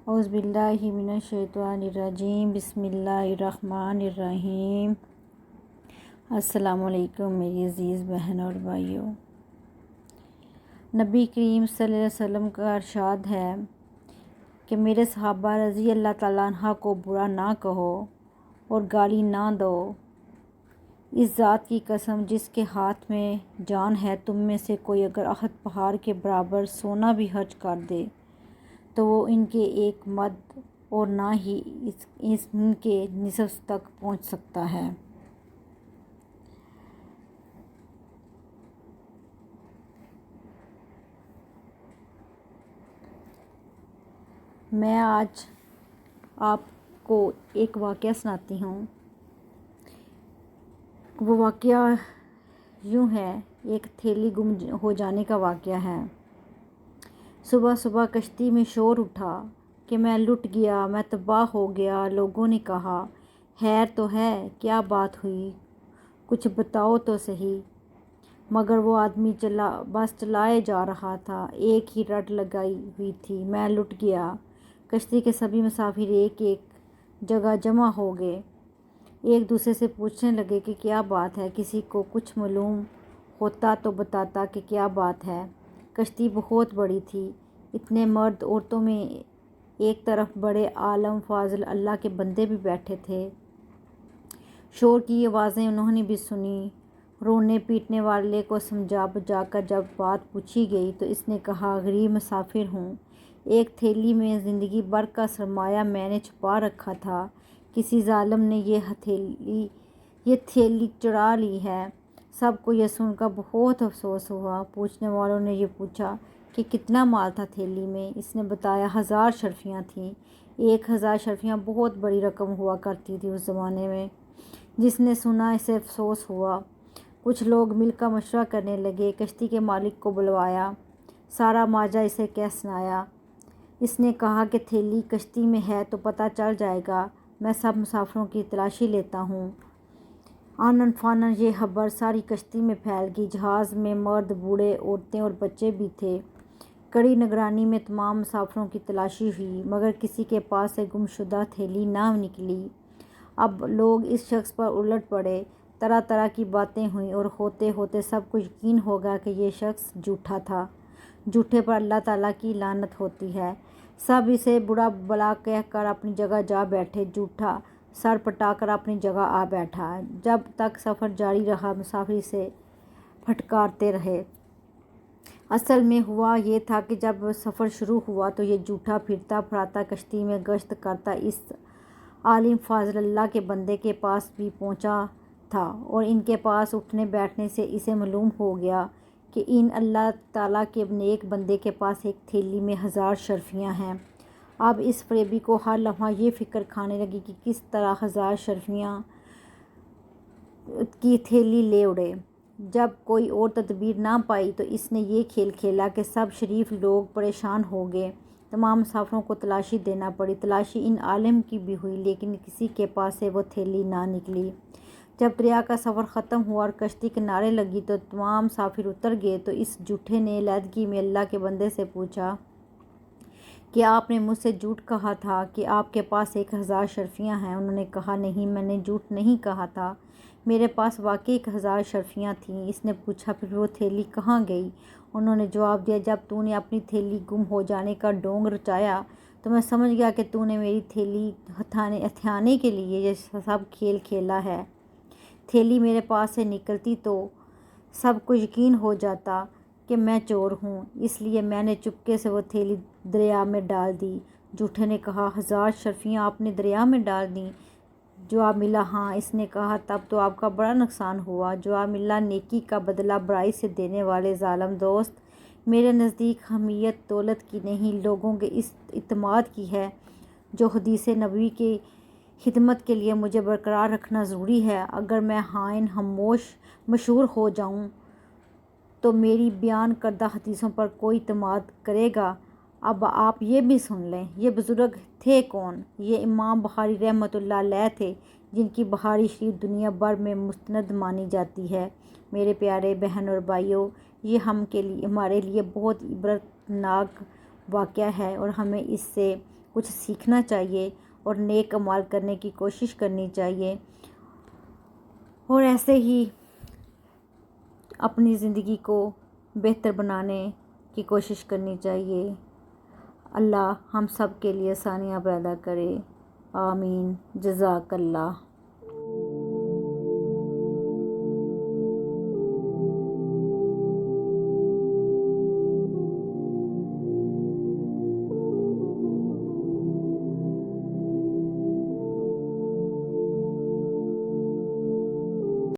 اعوذ باللہ من الشیطان الرجیم، بسم اللہ الرحمن الرحیم۔ السلام علیکم میری عزیز بہن اور بھائیوں۔ نبی کریم صلی اللہ علیہ وسلم کا ارشاد ہے کہ میرے صحابہ رضی اللہ تعالیٰ عنہ کو برا نہ کہو اور گالی نہ دو۔ اس ذات کی قسم جس کے ہاتھ میں جان ہے، تم میں سے کوئی اگر احد پہاڑ کے برابر سونا بھی خرچ کر دے تو وہ ان کے ایک مد اور نہ ہی ان کے نصف تک پہنچ سکتا ہے۔ میں آج آپ کو ایک واقعہ سناتی ہوں۔ وہ واقعہ یوں ہے، ایک تھیلی گم ہو جانے کا واقعہ ہے۔ صبح صبح کشتی میں شور اٹھا کہ میں لٹ گیا، میں تباہ ہو گیا۔ لوگوں نے کہا، خیر تو ہے، کیا بات ہوئی، کچھ بتاؤ تو صحیح۔ مگر وہ آدمی بس چلائے جا رہا تھا، ایک ہی رٹ لگائی ہوئی تھی، میں لٹ گیا۔ کشتی کے سبھی مسافر ایک جگہ جمع ہو گئے، ایک دوسرے سے پوچھنے لگے کہ کیا بات ہے۔ کسی کو کچھ معلوم ہوتا تو بتاتا کہ کیا بات ہے۔ کشتی بہت بڑی تھی، اتنے مرد عورتوں میں ایک طرف بڑے عالم فاضل اللہ کے بندے بھی بیٹھے تھے۔ شور کی آوازیں انہوں نے بھی سنی۔ رونے پیٹنے والے کو سمجھا بجھا کر جب بات پوچھی گئی تو اس نے کہا، غریب مسافر ہوں، ایک تھیلی میں زندگی بھر کا سرمایہ میں نے چھپا رکھا تھا، کسی ظالم نے یہ تھیلی چرا لی ہے۔ سب کو یہ سن کر بہت افسوس ہوا۔ پوچھنے والوں نے یہ پوچھا کہ کتنا مال تھا تھیلی میں۔ اس نے بتایا 1000 شرفیاں تھیں۔ 1000 شرفیاں بہت بڑی رقم ہوا کرتی تھی اس زمانے میں۔ جس نے سنا اسے افسوس ہوا۔ کچھ لوگ مل کر مشورہ کرنے لگے، کشتی کے مالک کو بلوایا، سارا ماجرا اسے کہہ سنایا۔ اس نے کہا کہ تھیلی کشتی میں ہے تو پتہ چل جائے گا، میں سب مسافروں کی تلاشی لیتا ہوں۔ آنن فانن یہ خبر ساری کشتی میں پھیل گئی۔ جہاز میں مرد، بوڑھے، عورتیں اور بچے بھی تھے۔ کڑی نگرانی میں تمام مسافروں کی تلاشی ہوئی، مگر کسی کے پاس سے گمشدہ تھیلی نہ نکلی۔ اب لوگ اس شخص پر الٹ پڑے، طرح طرح کی باتیں ہوئیں اور ہوتے ہوتے سب کو یقین ہو گیا کہ یہ شخص جھوٹا تھا۔ جھوٹے پر اللہ تعالیٰ کی لعنت ہوتی ہے۔ سب اسے برا بھلا کہہ کر اپنی جگہ جا بیٹھے۔ جھوٹا سر پٹا کر اپنی جگہ آ بیٹھا۔ جب تک سفر جاری رہا مسافر اسے پھٹکارتے رہے۔ اصل میں ہوا یہ تھا کہ جب سفر شروع ہوا تو یہ جھوٹا پھرتا پھراتا کشتی میں گشت کرتا اس عالم فاضل اللہ کے بندے کے پاس بھی پہنچا تھا، اور ان کے پاس اٹھنے بیٹھنے سے اسے معلوم ہو گیا کہ ان اللہ تعالیٰ کے نیک بندے کے پاس ایک تھیلی میں 1000 شرفیاں ہیں۔ اب اس فریبی کو ہر لمحہ یہ فکر کھانے لگی کہ کس طرح 1000 شرفیاں کی تھیلی لے اڑے۔ جب کوئی اور تدبیر نہ پائی تو اس نے یہ کھیل کھیلا کہ سب شریف لوگ پریشان ہو گئے۔ تمام مسافروں کو تلاشی دینا پڑی۔ تلاشی ان عالم کی بھی ہوئی، لیکن کسی کے پاس سے وہ تھیلی نہ نکلی۔ جب دریا کا سفر ختم ہوا اور کشتی کنارے لگی تو تمام مسافر اتر گئے تو اس جھوٹے نے علیحدگی میں اللہ کے بندے سے پوچھا کہ آپ نے مجھ سے جھوٹ کہا تھا کہ آپ کے پاس 1000 شرفیاں ہیں۔ انہوں نے کہا، نہیں، میں نے جھوٹ نہیں کہا تھا، میرے پاس واقعی 1000 شرفیاں تھیں۔ اس نے پوچھا، پھر وہ تھیلی کہاں گئی؟ انہوں نے جواب دیا، جب تو نے اپنی تھیلی گم ہو جانے کا ڈھونگ رچایا تو میں سمجھ گیا کہ تو نے میری تھیلی ہتھیانے کے لیے یہ سب کھیل کھیلا ہے۔ تھیلی میرے پاس سے نکلتی تو سب کو یقین ہو جاتا کہ میں چور ہوں، اس لیے میں نے چپکے سے وہ تھیلی دریا میں ڈال دی۔ جھوٹے نے کہا، 1000 شرفیاں آپ نے دریا میں ڈال دیں؟ جواب ملا، ہاں۔ اس نے کہا، تب تو آپ کا بڑا نقصان ہوا۔ جواب ملا، نیکی کا بدلہ برائی سے دینے والے ظالم دوست، میرے نزدیک حمیت دولت کی نہیں، لوگوں کے اس اعتماد کی ہے جو حدیث نبوی کی خدمت کے لیے مجھے برقرار رکھنا ضروری ہے۔ اگر میں خائن خاموش مشہور ہو جاؤں تو میری بیان کردہ حدیثوں پر کوئی اعتماد کرے گا۔ اب آپ یہ بھی سن لیں، یہ بزرگ تھے کون؟ یہ امام بخاری رحمۃ اللہ علیہ تھے، جن کی بخاری شریف دنیا بھر میں مستند مانی جاتی ہے۔ میرے پیارے بہن اور بھائیوں، یہ ہمارے لیے بہت عبرتناک واقعہ ہے اور ہمیں اس سے کچھ سیکھنا چاہیے اور نیک اعمال کرنے کی کوشش کرنی چاہیے، اور ایسے ہی اپنی زندگی کو بہتر بنانے کی کوشش کرنی چاہیے۔ اللہ ہم سب کے لیے آسانیاں پیدا کرے، آمین، جزاک اللہ۔